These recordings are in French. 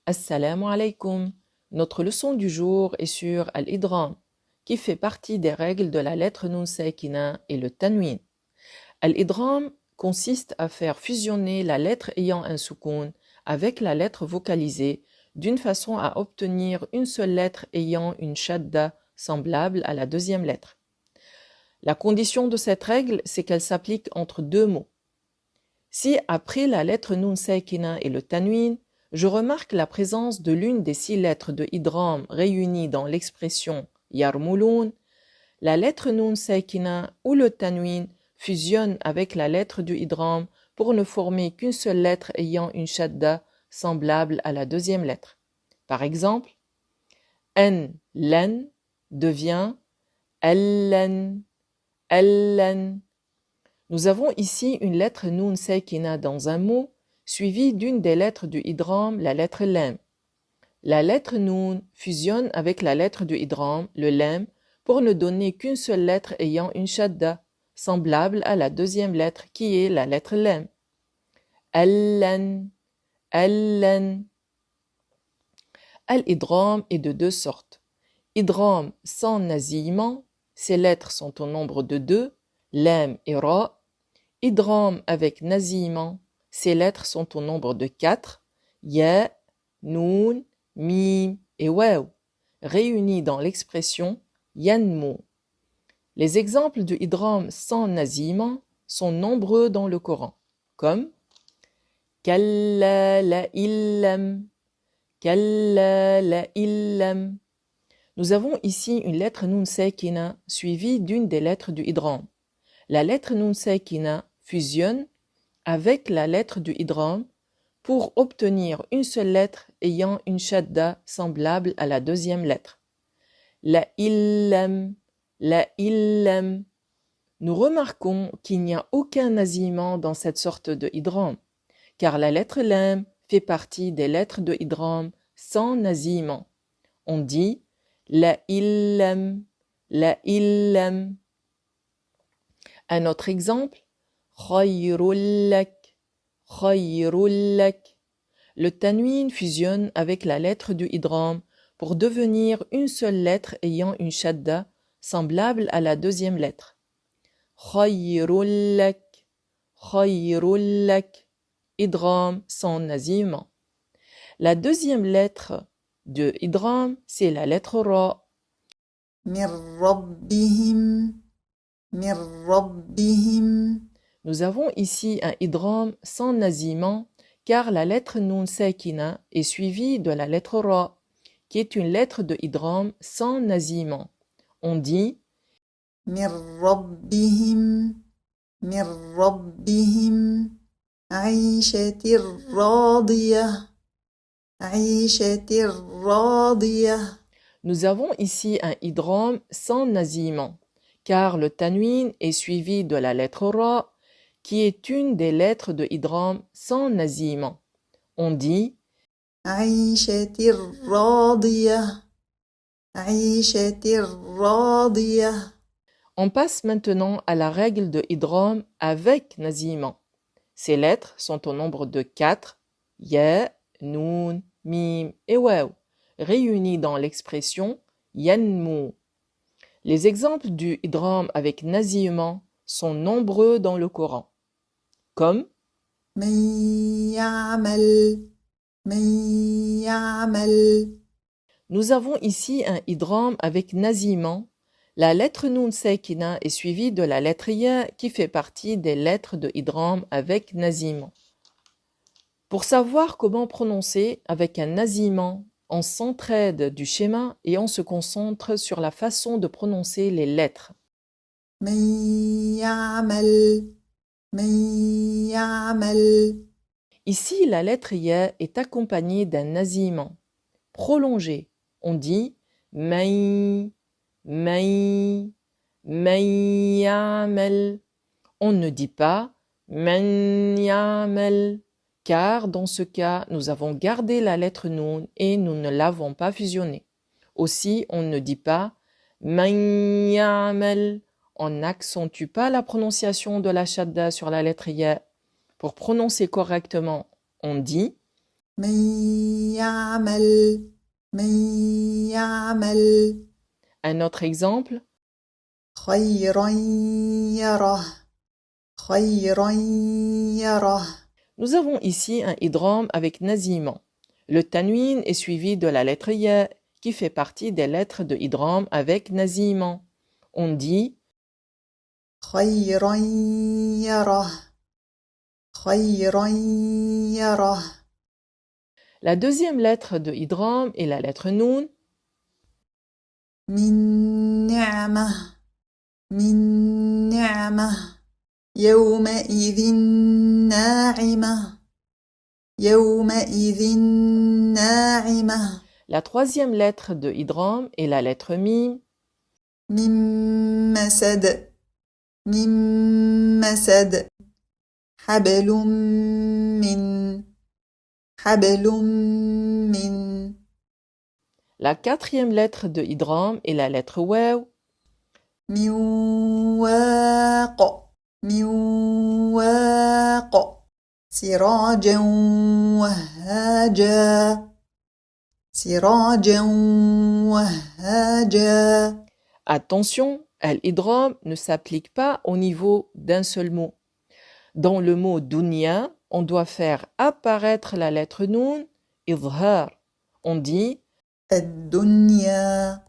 Assalamu alaikum. Notre leçon du jour est sur Al-Idgham, qui fait partie des règles de la lettre Nun Sakina et le Tanwin. Al-Idgham consiste à faire fusionner la lettre ayant un soukoun avec la lettre vocalisée d'une façon à obtenir une seule lettre ayant une shadda semblable à la deuxième lettre. La condition de cette règle, c'est qu'elle s'applique entre deux mots. Si après la lettre Nun Sakina et le Tanwin, je remarque la présence de l'une des 6 lettres de idgham réunies dans l'expression yarmulun, la lettre Nun Sakina ou le Tanwin fusionnent avec la lettre du idgham pour ne former qu'une seule lettre ayant une shadda semblable à la deuxième lettre. Par exemple, en len devient allan, allan. Nous avons ici une lettre Nun Sakina dans un mot, suivie d'une des lettres du idgham, la lettre Lam. La lettre Nun fusionne avec la lettre du idgham, le Lam, pour ne donner qu'une seule lettre ayant une shadda, semblable à la deuxième lettre qui est la lettre Lam. Allan, allan. Al-idgham est de deux sortes. Idgham sans nasillement, ces lettres sont au nombre de 2, Lam et Ra. Idgham avec nasillement, ces lettres sont au nombre de 4, Ya, Noun, Mim et Waw, réunies dans l'expression Yanmu. Les exemples de idgham sans nasillement sont nombreux dans le Coran, comme Kalla la illam, Kalla la illam. Nous avons ici une lettre Nun Sakina suivie d'une des lettres du idgham. La lettre Nun Sakina fusionne avec la lettre du idgham pour obtenir une seule lettre ayant une shadda semblable à la deuxième lettre. La illam, la illam. Nous remarquons qu'il n'y a aucun nasillement dans cette sorte de idgham, car la lettre lam fait partie des lettres de idgham sans nasillement. On dit la illam, la illam. Un autre exemple, khayrul lak, khayrul lak. Le tanwin fusionne avec la lettre du idgham pour devenir une seule lettre ayant une shadda semblable à la deuxième lettre. Khayrul lak, khayrul lak. Idgham sans nasillement. La deuxième lettre de idgham, c'est la lettre Ra. Mir rabbihim. Mir rabbihim. Nous avons ici un idgham sans nasillement car la lettre Nun Sakina est suivie de la lettre Ra, qui est une lettre de idgham sans nasillement. On dit Mir rabbihim. Mir rabbihim. Aishatir radiyah. Aishatir radiyah. Nous avons ici un idgham sans nasillement car le tanwin est suivi de la lettre Ra, qui est une des lettres de idgham sans nasillement. On dit Aishatir radiyah. Aishatir radiyah. On passe maintenant à la règle de idgham avec nasillement. Ces lettres sont au nombre de 4, Ya, Noun, Mim et Waw, réunies dans l'expression Yanmu. Les exemples du idgham avec nasillement sont nombreux dans le Coran, comme من يعمل من يعمل. nous avons ici un idgham avec nasillement. La lettre Nun Sakina est suivie de la lettre Ya qui fait partie des lettres de idgham avec nasillement. Pour savoir comment prononcer avec un nasillement, on s'entraide du schéma et on se concentre sur la façon de prononcer les lettres. من يعمل من يعمل. Ici, la lettre Ya est accompagnée d'un nasillement prolongé. On dit May, May, May ya'mal. On ne dit pas Man ya'mal, car dans ce cas, nous avons gardé la lettre Noun et nous ne l'avons pas fusionnée. Aussi, on ne dit pas Man ya'mal. On n'accentue pas la prononciation de la shadda sur la lettre Ya. Pour prononcer correctement, on dit من يعمل من يعمل Un autre exemple, خيرا يره خيرا يره nous avons ici un idgham avec naziman. Le tanwin est suivi de la lettre ya qui fait partie des lettres de idgham avec naziman. On dit خيرا يره خيرا يره la deuxième lettre de idgham est la lettre noun. من نعمة يومئذ ناعمة يومئذ ناعمة La troisième lettre de idgham est la lettre mim. من مسد حبل من La quatrième lettre de idgham est la lettre waw. من واق سراجا وهاجا Attention, al-idgham ne s'applique pas au niveau d'un seul mot. Dans le mot dunya, on doit faire apparaître la lettre noun, idhar. On dit الدنيا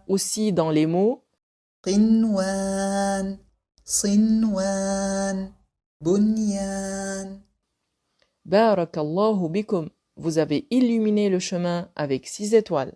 aussi dans les mots صنوان بنيان Barakallahu bikum. Vous avez illuminé le chemin avec 6 étoiles.